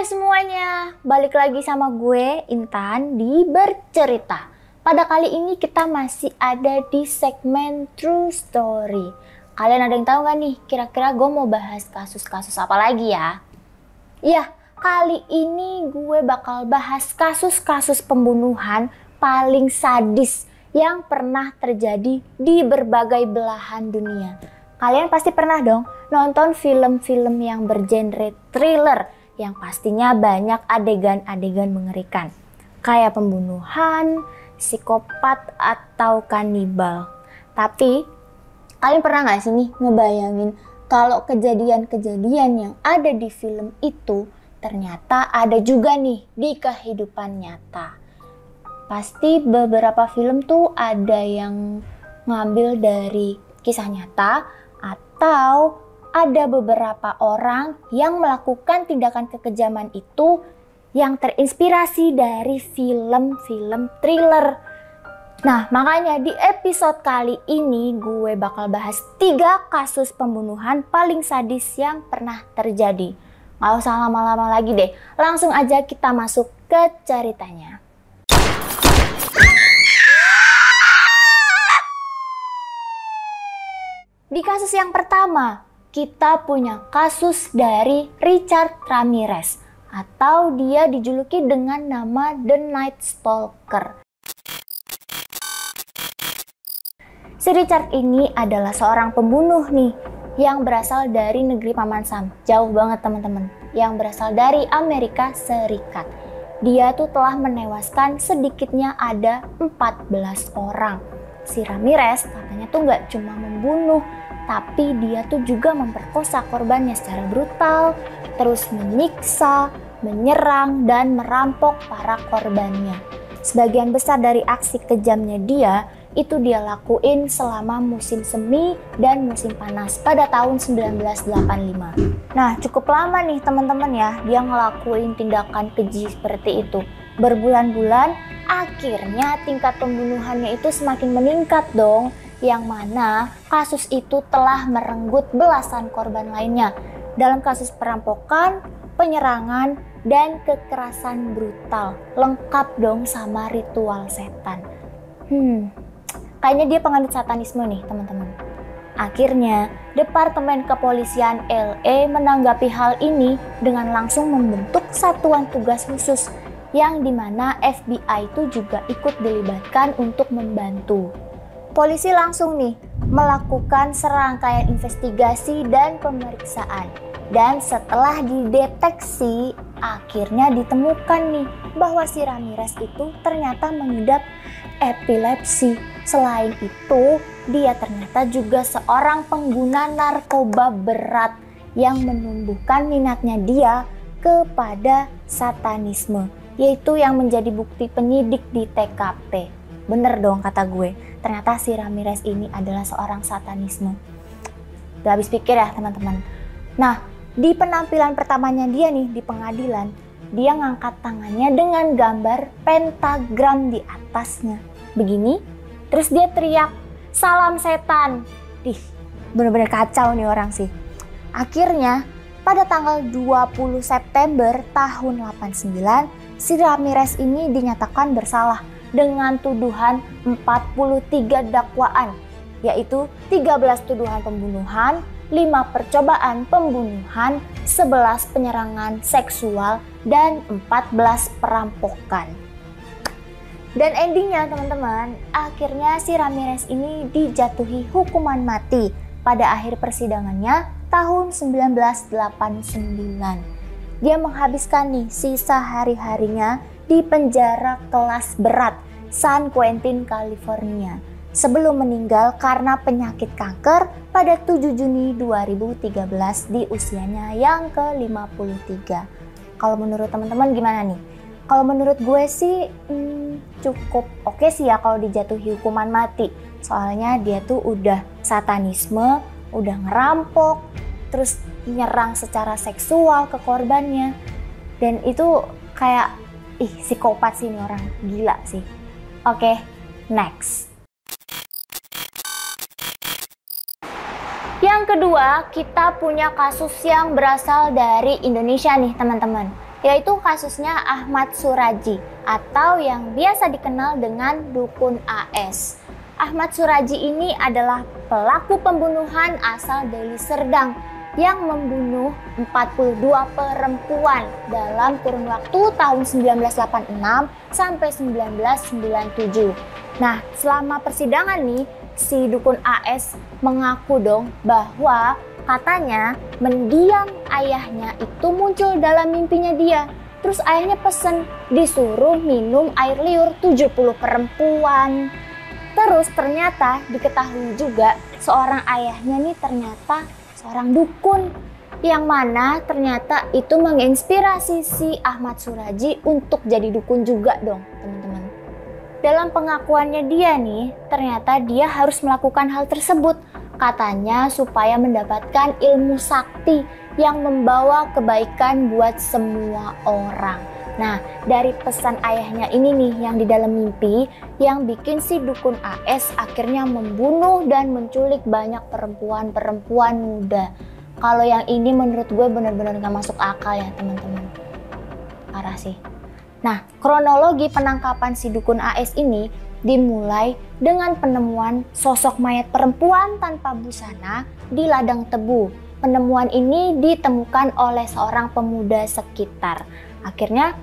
Hai semuanya, balik lagi sama gue Intan di Bercerita. Pada kali ini kita masih ada di segmen True Story. Kalian ada yang tahu gak nih, kira-kira gue mau bahas kasus-kasus apa lagi ya? Iya, kali ini gue bakal bahas kasus-kasus pembunuhan paling sadis yang pernah terjadi di berbagai belahan dunia. Kalian pasti pernah dong nonton film-film yang bergenre thriller yang pastinya banyak adegan-adegan mengerikan. Kayak pembunuhan, psikopat, atau kanibal. Tapi, kalian pernah gak sih nih ngebayangin kalau kejadian-kejadian yang ada di film itu ternyata ada juga nih di kehidupan nyata. Pasti beberapa film tuh ada yang ngambil dari kisah nyata atau ada beberapa orang yang melakukan tindakan kekejaman itu yang terinspirasi dari film-film thriller. Nah, makanya di episode kali ini gue bakal bahas 3 kasus pembunuhan paling sadis yang pernah terjadi. Gak usah lama-lama lagi deh, langsung aja kita masuk ke ceritanya. Di kasus yang pertama, kita punya kasus dari Richard Ramirez, atau dia dijuluki dengan nama The Night Stalker. Si Richard ini adalah seorang pembunuh nih, yang berasal dari negeri Paman Sam. Jauh banget teman-teman, yang berasal dari Amerika Serikat. Dia tuh telah menewaskan sedikitnya ada 14 orang. Si Ramirez katanya tuh gak cuma membunuh, tapi dia tuh juga memperkosa korbannya secara brutal, terus menyiksa, menyerang, dan merampok para korbannya. Sebagian besar dari aksi kejamnya dia, itu dia lakuin selama musim semi dan musim panas pada tahun 1985. Nah, cukup lama nih teman-teman ya, dia ngelakuin tindakan keji seperti itu. Berbulan-bulan, akhirnya tingkat pembunuhannya itu semakin meningkat dong. Yang mana kasus itu telah merenggut belasan korban lainnya dalam kasus perampokan, penyerangan, dan kekerasan brutal. Lengkap dong sama ritual setan. Kayaknya dia penganut satanisme nih teman-teman. Akhirnya, Departemen Kepolisian LA menanggapi hal ini dengan langsung membentuk satuan tugas khusus yang dimana FBI itu juga ikut dilibatkan untuk membantu. Polisi langsung nih melakukan serangkaian investigasi dan pemeriksaan. Dan setelah dideteksi, akhirnya ditemukan nih bahwa si Ramirez itu ternyata mengidap epilepsi. Selain itu, dia ternyata juga seorang pengguna narkoba berat yang menumbuhkan minatnya dia kepada satanisme, yaitu yang menjadi bukti penyidik di TKP. Bener dong kata gue, ternyata si Ramirez ini adalah seorang satanisme. Gak habis pikir ya teman-teman. Nah, di penampilan pertamanya dia nih di pengadilan, dia ngangkat tangannya dengan gambar pentagram di atasnya. Begini, terus dia teriak, "Salam setan." Bener-bener kacau nih orang sih. Akhirnya, pada tanggal 20 September tahun 89, si Ramirez ini dinyatakan bersalah dengan tuduhan 43 dakwaan, yaitu 13 tuduhan pembunuhan, 5 percobaan pembunuhan, 11 penyerangan seksual, dan 14 perampokan. Dan endingnya teman-teman, akhirnya si Ramirez ini dijatuhi hukuman mati pada akhir persidangannya tahun 1989. Dia menghabiskan nih sisa hari-harinya di penjara kelas berat San Quentin, California, sebelum meninggal karena penyakit kanker pada 7 Juni 2013 di usianya yang ke-53. Kalau menurut teman-teman gimana nih? Kalau menurut gue sih cukup oke sih ya kalau dijatuhi hukuman mati. Soalnya dia tuh udah satanisme, udah ngerampok, terus nyerang secara seksual ke korbannya. Dan itu kayak psikopat sih ini orang, gila sih. Oke, next. Yang kedua, kita punya kasus yang berasal dari Indonesia nih teman-teman. yaitu kasusnya Ahmad Suraji atau yang biasa dikenal dengan Dukun AS. Ahmad Suraji ini adalah pelaku pembunuhan asal Deli Serdang yang membunuh 42 perempuan dalam kurun waktu tahun 1986 sampai 1997. Nah, selama persidangan nih, si Dukun AS mengaku dong bahwa katanya mendiang ayahnya itu muncul dalam mimpinya dia. Terus ayahnya pesen disuruh minum air liur 70 perempuan. Terus ternyata diketahui juga seorang ayahnya nih ternyata seorang dukun. Yang mana ternyata itu menginspirasi si Ahmad Suraji untuk jadi dukun juga dong teman-teman. Dalam pengakuannya dia nih, ternyata dia harus melakukan hal tersebut. Katanya supaya mendapatkan ilmu sakti yang membawa kebaikan buat semua orang. Nah, dari pesan ayahnya ini nih yang di dalam mimpi yang bikin si Dukun AS akhirnya membunuh dan menculik banyak perempuan-perempuan muda. Kalau yang ini menurut gue benar-benar gak masuk akal ya teman-teman. Parah sih. Nah, kronologi penangkapan si Dukun AS ini dimulai dengan penemuan sosok mayat perempuan tanpa busana di ladang tebu. Penemuan ini ditemukan oleh seorang pemuda sekitar. Akhirnya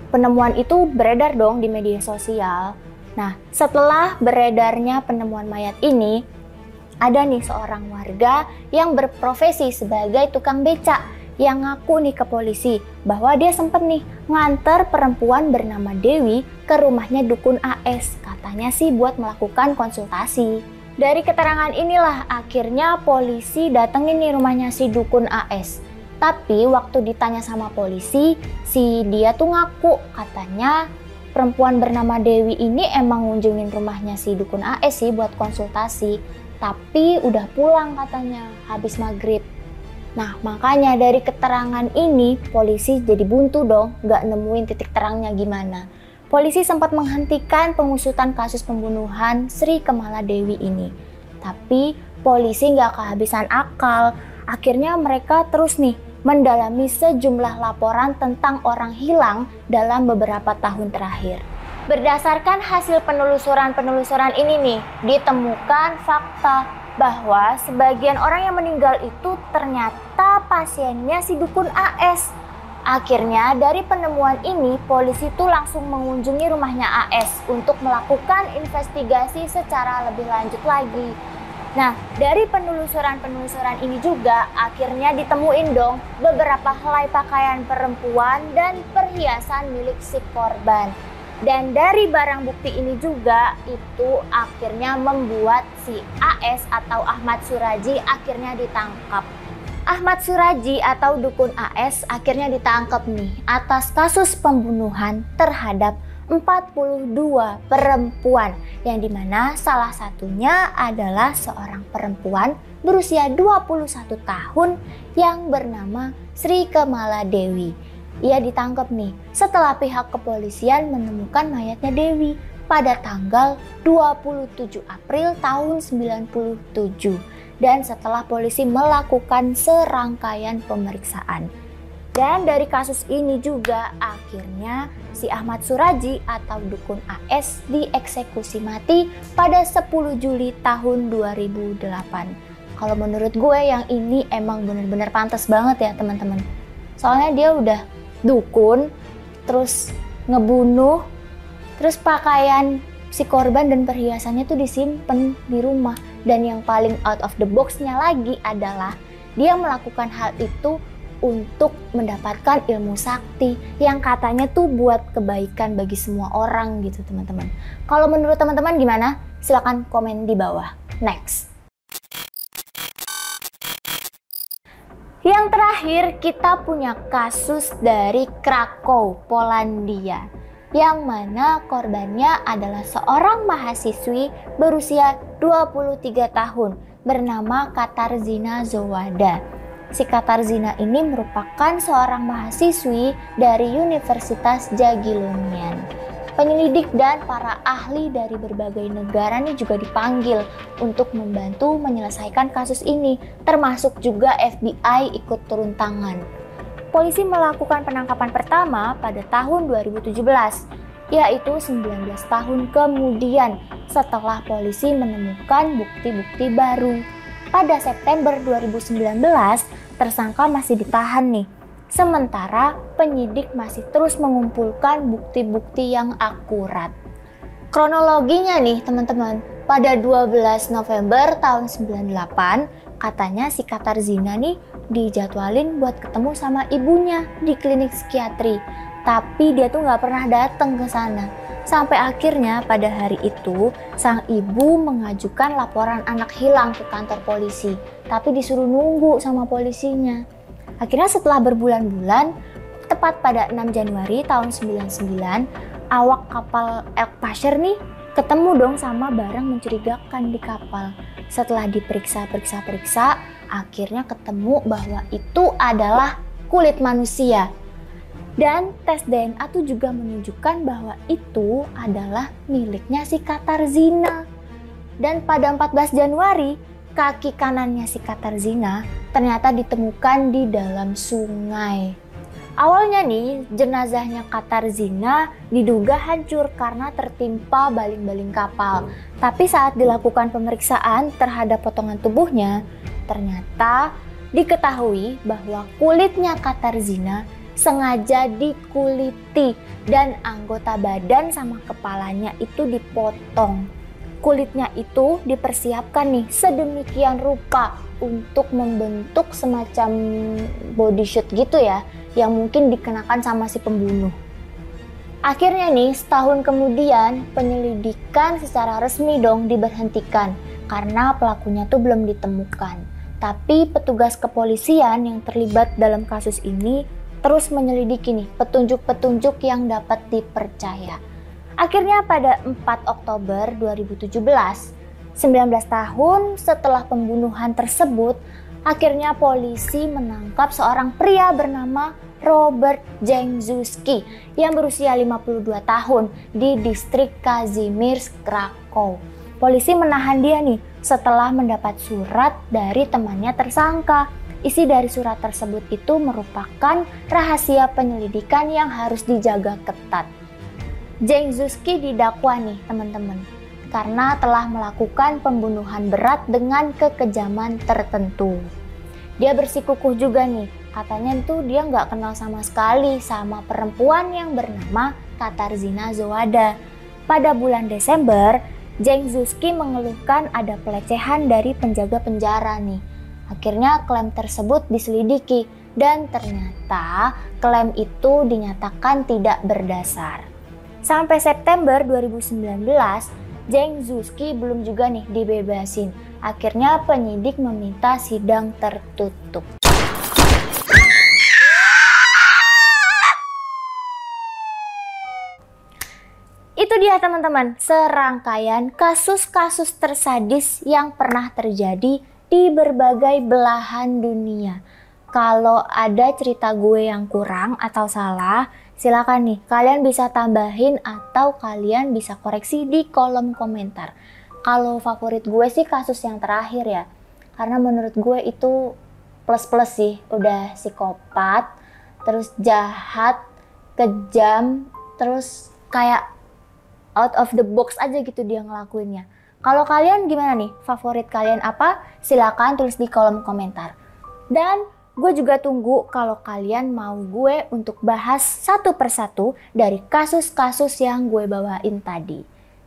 penemuan itu beredar dong di media sosial. Nah, setelah beredarnya penemuan mayat ini, ada nih seorang warga yang berprofesi sebagai tukang becak yang ngaku nih ke polisi bahwa dia sempet nih nganter perempuan bernama Dewi ke rumahnya Dukun AS. Katanya sih buat melakukan konsultasi. Dari keterangan inilah akhirnya polisi datengin nih rumahnya si Dukun AS. Tapi waktu ditanya sama polisi, si dia tuh ngaku katanya perempuan bernama Dewi ini emang ngunjungin rumahnya si Dukun AS sih buat konsultasi. Tapi udah pulang katanya habis maghrib. Nah, makanya dari keterangan ini polisi jadi buntu dong, gak nemuin titik terangnya gimana. Polisi sempat menghentikan pengusutan kasus pembunuhan Sri Kemala Dewi ini. Tapi polisi gak kehabisan akal. Akhirnya mereka terus nih mendalami sejumlah laporan tentang orang hilang dalam beberapa tahun terakhir. Berdasarkan hasil penelusuran ini nih, ditemukan fakta bahwa sebagian orang yang meninggal itu ternyata pasiennya si Dukun AS. Akhirnya dari penemuan ini polisi tuh langsung mengunjungi rumahnya AS untuk melakukan investigasi secara lebih lanjut lagi. Nah, dari penelusuran ini juga akhirnya ditemuin dong beberapa helai pakaian perempuan dan perhiasan milik si korban. Dan dari barang bukti ini juga itu akhirnya membuat si AS atau Ahmad Suraji akhirnya ditangkap. Ahmad Suraji atau Dukun AS akhirnya ditangkap nih atas kasus pembunuhan terhadap 42 perempuan yang dimana salah satunya adalah seorang perempuan berusia 21 tahun yang bernama Sri Kemala Dewi. Ia ditangkap nih setelah pihak kepolisian menemukan mayatnya Dewi pada tanggal 27 April tahun 97 dan setelah polisi melakukan serangkaian pemeriksaan. Dan dari kasus ini juga akhirnya si Ahmad Suraji atau Dukun AS dieksekusi mati pada 10 Juli tahun 2008. Kalau menurut gue yang ini emang bener-bener pantas banget ya teman-teman. Soalnya dia udah dukun, terus ngebunuh, terus pakaian si korban dan perhiasannya tuh disimpan di rumah. Dan yang paling out of the box-nya lagi adalah dia melakukan hal itu untuk mendapatkan ilmu sakti yang katanya tuh buat kebaikan bagi semua orang gitu teman-teman. Kalau menurut teman-teman gimana? Silahkan komen di bawah. Next. Yang terakhir kita punya kasus dari Krakow, Polandia, yang mana korbannya adalah seorang mahasiswi berusia 23 tahun bernama Katarzyna Zawada. Si Katarzyna ini merupakan seorang mahasiswi dari Universitas Jagiellonian. Penyelidik dan para ahli dari berbagai negara ini juga dipanggil untuk membantu menyelesaikan kasus ini, termasuk juga FBI ikut turun tangan. polisi melakukan penangkapan pertama pada tahun 2017, yaitu 19 tahun kemudian setelah polisi menemukan bukti-bukti baru. Pada September 2019, tersangka masih ditahan nih. Sementara penyidik masih terus mengumpulkan bukti-bukti yang akurat. Kronologinya nih teman-teman, pada 12 November tahun 98, katanya si Katarzyna nih dijadwalin buat ketemu sama ibunya di klinik psikiatri. Tapi dia tuh nggak pernah datang ke sana. Sampai akhirnya pada hari itu, sang ibu mengajukan laporan anak hilang ke kantor polisi. Tapi disuruh nunggu sama polisinya. Akhirnya setelah berbulan-bulan, tepat pada 6 Januari tahun 99, awak kapal Elk Pasher nih ketemu dong sama barang mencurigakan di kapal. Setelah diperiksa, akhirnya ketemu bahwa itu adalah kulit manusia. Dan tes DNA tuh juga menunjukkan bahwa itu adalah miliknya si Katarzyna. Dan pada 14 Januari, kaki kanannya si Katarzyna ternyata ditemukan di dalam sungai. Awalnya nih, jenazahnya Katarzyna diduga hancur karena tertimpa baling-baling kapal. Tapi saat dilakukan pemeriksaan terhadap potongan tubuhnya, ternyata diketahui bahwa kulitnya Katarzyna sengaja dikuliti dan anggota badan sama kepalanya itu dipotong. Kulitnya itu dipersiapkan nih sedemikian rupa untuk membentuk semacam body suit gitu ya, yang mungkin dikenakan sama si pembunuh. Akhirnya nih setahun kemudian penyelidikan secara resmi dong diberhentikan karena pelakunya tuh belum ditemukan. Tapi petugas kepolisian yang terlibat dalam kasus ini terus menyelidiki nih petunjuk-petunjuk yang dapat dipercaya. Akhirnya pada 4 Oktober 2017, 19 tahun setelah pembunuhan tersebut, akhirnya polisi menangkap seorang pria bernama Robert Jędrzejewski yang berusia 52 tahun di distrik Kazimierz, Krakow. Polisi menahan dia nih setelah mendapat surat dari temannya tersangka. Isi dari surat tersebut itu merupakan rahasia penyelidikan yang harus dijaga ketat. Jędrzejewski didakwa nih teman-teman karena telah melakukan pembunuhan berat dengan kekejaman tertentu. Dia bersikukuh juga nih, katanya tuh dia nggak kenal sama sekali sama perempuan yang bernama Katarzyna Zohada. Pada bulan Desember, Jędrzejewski mengeluhkan ada pelecehan dari penjaga penjara nih. Akhirnya klaim tersebut diselidiki dan ternyata klaim itu dinyatakan tidak berdasar. Sampai September 2019, Jędrzejewski belum juga nih dibebasin. Akhirnya penyidik meminta sidang tertutup. Itu dia teman-teman, serangkaian kasus-kasus tersadis yang pernah terjadi di berbagai belahan dunia. Kalau ada cerita gue yang kurang atau salah, silakan nih, kalian bisa tambahin atau kalian bisa koreksi di kolom komentar. Kalau favorit gue sih kasus yang terakhir ya, karena menurut gue itu plus-plus sih, udah psikopat, terus jahat, kejam, terus kayak out of the box aja gitu dia ngelakuinnya. Kalau kalian gimana nih? Favorit kalian apa? Silakan tulis di kolom komentar. Dan gue juga tunggu kalau kalian mau gue untuk bahas satu persatu dari kasus-kasus yang gue bawain tadi.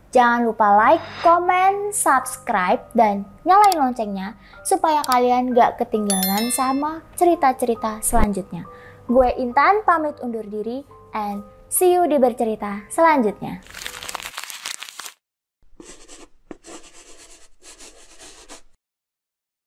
Jangan lupa like, comment, subscribe, dan nyalain loncengnya supaya kalian gak ketinggalan sama cerita-cerita selanjutnya. Gue Intan pamit undur diri and see you di bercerita selanjutnya.